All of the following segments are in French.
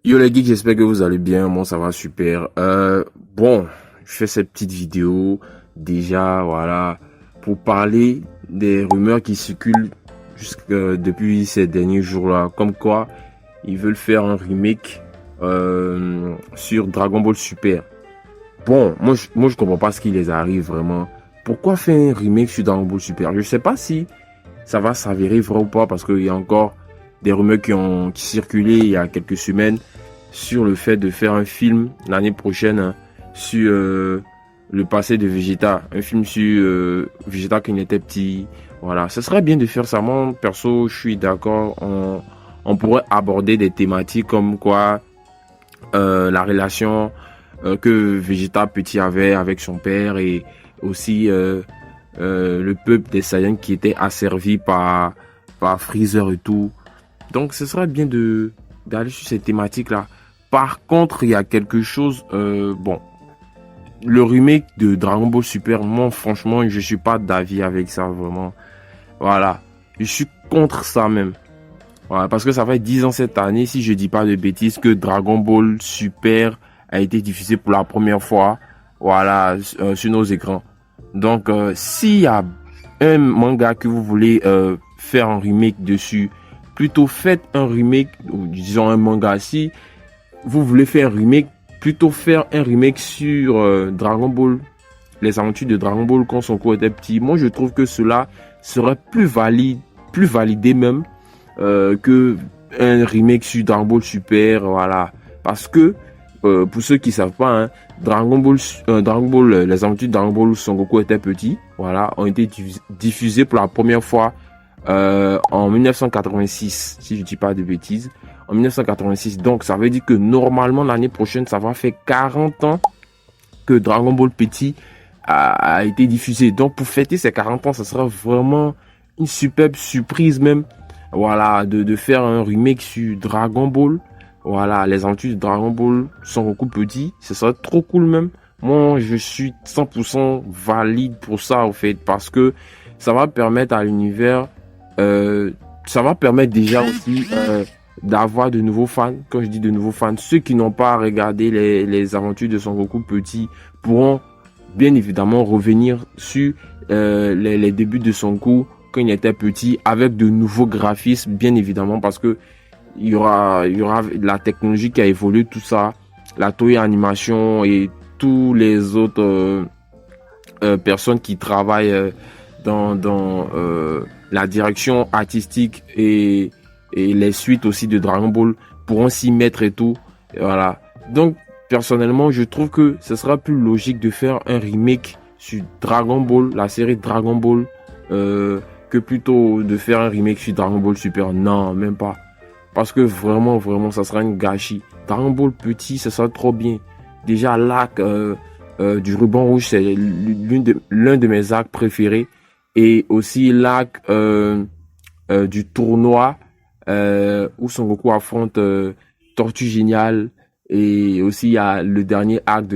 Yo les geeks, j'espère que vous allez bien. Moi, ça va super. Bon, je fais cette petite vidéo déjà, voilà, pour parler des rumeurs qui circulent jusque depuis ces derniers jours-là, comme quoi ils veulent faire un remake sur Dragon Ball Super. Bon, moi, je comprends pas ce qui les arrive vraiment. Pourquoi faire un remake sur Dragon Ball Super? Je sais pas si ça va s'avérer vrai ou pas parce qu'il y a encore des rumeurs qui circulé il y a quelques semaines sur le fait de faire un film l'année prochaine, hein, sur le passé de Vegeta. Un film sur Vegeta quand il était petit. Voilà, ce serait bien de faire ça. Moi, perso, je suis d'accord. On pourrait aborder des thématiques comme quoi la relation que Vegeta petit avait avec son père et aussi le peuple des Saiyans qui était asservi par Freezer et tout. Donc, ce serait bien d'aller sur ces thématiques-là. Par contre, il y a quelque chose, bon, le remake de Dragon Ball Super, moi, franchement, je suis pas d'avis avec ça, vraiment. Voilà. Je suis contre ça même. Voilà, parce que ça fait 10 ans cette année, si je dis pas de bêtises, que Dragon Ball Super a été diffusé pour la première fois, voilà, sur nos écrans. Donc, s'il y a un manga que vous voulez faire un remake dessus, plutôt faites un remake, ou disons un manga. Si vous voulez faire un remake, plutôt faire un remake sur Dragon Ball, les aventures de Dragon Ball quand Son Goku était petit. Moi, je trouve que cela serait plus validé même que un remake sur Dragon Ball Super, voilà. Parce que pour ceux qui savent pas, hein, Dragon Ball, les aventures de Dragon Ball Son Goku était petit, voilà, ont été diffusés pour la première fois en 1986, si je dis pas de bêtises. En 1986, donc ça veut dire que normalement l'année prochaine, ça va faire 40 ans que Dragon Ball Petit a été diffusé. Donc pour fêter ces 40 ans, ça sera vraiment une superbe surprise même. Voilà, de faire un remake sur Dragon Ball. Voilà, les aventures de Dragon Ball Son Goku Petit. Ce serait trop cool même. Moi, je suis 100% valide pour ça, au fait, parce que ça va permettre à l'univers, ça va permettre déjà aussi d'avoir de nouveaux fans. Quand je dis de nouveaux fans, ceux qui n'ont pas regardé les aventures de Son Goku Petit pourront bien évidemment revenir sur les débuts de Son Goku quand il était petit, avec de nouveaux graphismes, bien évidemment, parce que il y aura la technologie qui a évolué, tout ça, la Toei Animation et tous les autres personnes qui travaillent dans la direction artistique et les suites aussi de Dragon Ball pourront s'y mettre et tout. Et voilà. Donc, personnellement, je trouve que ce sera plus logique de faire un remake sur Dragon Ball, la série Dragon Ball, que plutôt de faire un remake sur Dragon Ball Super. Non, même pas. Parce que vraiment, ça sera un gâchis. Dragon Ball Petit, ça sera trop bien. Déjà, l'arc du ruban rouge, c'est l'un de mes arcs préférés. Et aussi l'arc du tournoi où Son Goku affronte Tortue Géniale. Et aussi, il y a le dernier arc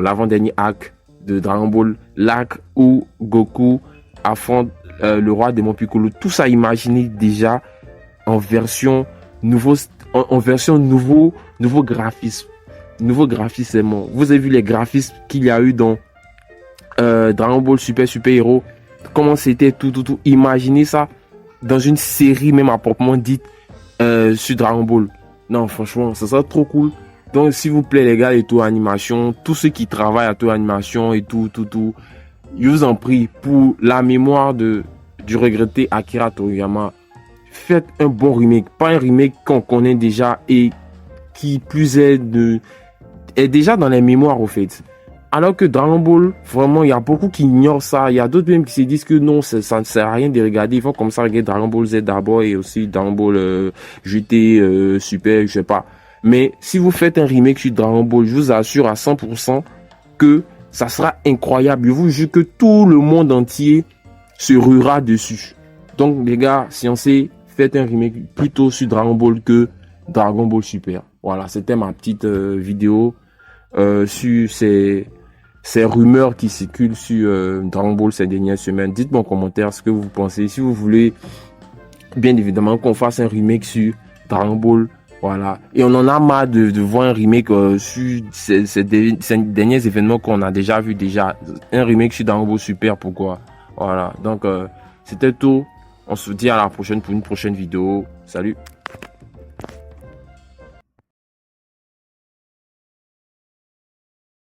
l'avant-dernier arc de Dragon Ball, l'arc où Goku affronte le roi démon Piccolo. Tout ça, imaginez déjà en version nouveau graphisme. Nouveau graphisme. Vous avez vu les graphismes qu'il y a eu dans Dragon Ball Super Héros. Comment c'était tout. Imaginez ça dans une série même à proprement dite sur Dragon Ball. Non, franchement, ça sera trop cool. Donc, s'il vous plaît, les gars, et tout animation, tous ceux qui travaillent à tout animation et tout, je vous en prie, pour la mémoire du regretté Akira Toriyama, faites un bon remake, pas un remake qu'on connaît déjà et qui plus est déjà dans les mémoires au fait. Alors que Dragon Ball, vraiment, il y a beaucoup qui ignorent ça. Il y a d'autres même qui se disent que non, ça ne sert à rien de regarder. Il faut comme ça regarder Dragon Ball Z d'abord et aussi Dragon Ball GT, Super, je sais pas. Mais si vous faites un remake sur Dragon Ball, je vous assure à 100% que ça sera incroyable. Je vous jure que tout le monde entier se ruera dessus. Donc les gars, sciencés, faites un remake plutôt sur Dragon Ball que Dragon Ball Super. Voilà, c'était ma petite vidéo sur ces rumeurs qui circulent sur Dragon Ball ces dernières semaines. Dites-moi en commentaire ce que vous pensez. Si vous voulez, bien évidemment, qu'on fasse un remake sur Dragon Ball, Voilà. Et on en a marre de voir un remake sur ces derniers événements qu'on a déjà vu déjà. Un remake sur Dragon Ball Super, pourquoi? Voilà. Donc, c'était tout. On se dit à la prochaine pour une prochaine vidéo. Salut.